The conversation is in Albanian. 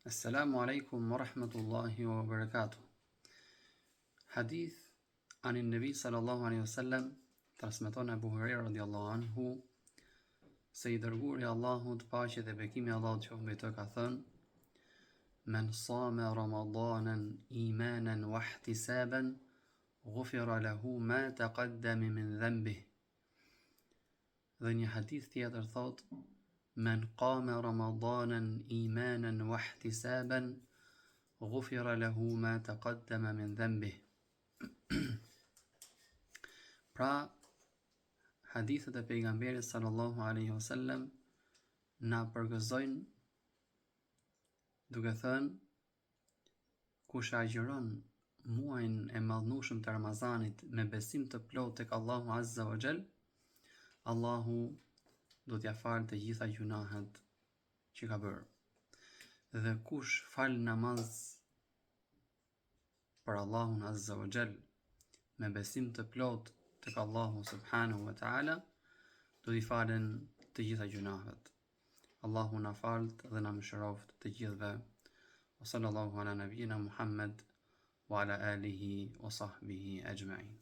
Assalamu alaikum wa rahmatullahi wa barakatuh. Hadith anin Nabi sallallahu alaihi wasallam, transmeton Abu Huraira radiallahu anhu, se I dërguari I Allahut, paqja dhe bekimi I Allahut qoftë mbi të, ka thënë: Men sama Ramadanan imanan wa ihtisaban, ghufira lahu ma taqaddama min dhanbih. Dhe një hadith tjetër thot: Men qama Ramadanan imanan wa ihtisaban, ghufira lahu ma taqaddama min dhanbih. Pra, hadithet e pejgamberit sallallahu alaihi wasallam na përgëzojnë duke thënë: kush agjiron muajin e madhnueshëm të Ramazanit me besim të plotë tek Allahu azza wa jall, Allahu do t'ia falë të gjitha gjunahet që ka bërë. Dhe kush fal namaz për Allahun azza wa jall me besim të plotë tek Allahu subhanahu wa taala, do t'i falen të gjitha gjunahet. Allahu na falt dhe na mëshiroft të gjithëve. Wa sallallahu ala nabiyina Muhammad wa ala alihi wa sahbihi ajma'in.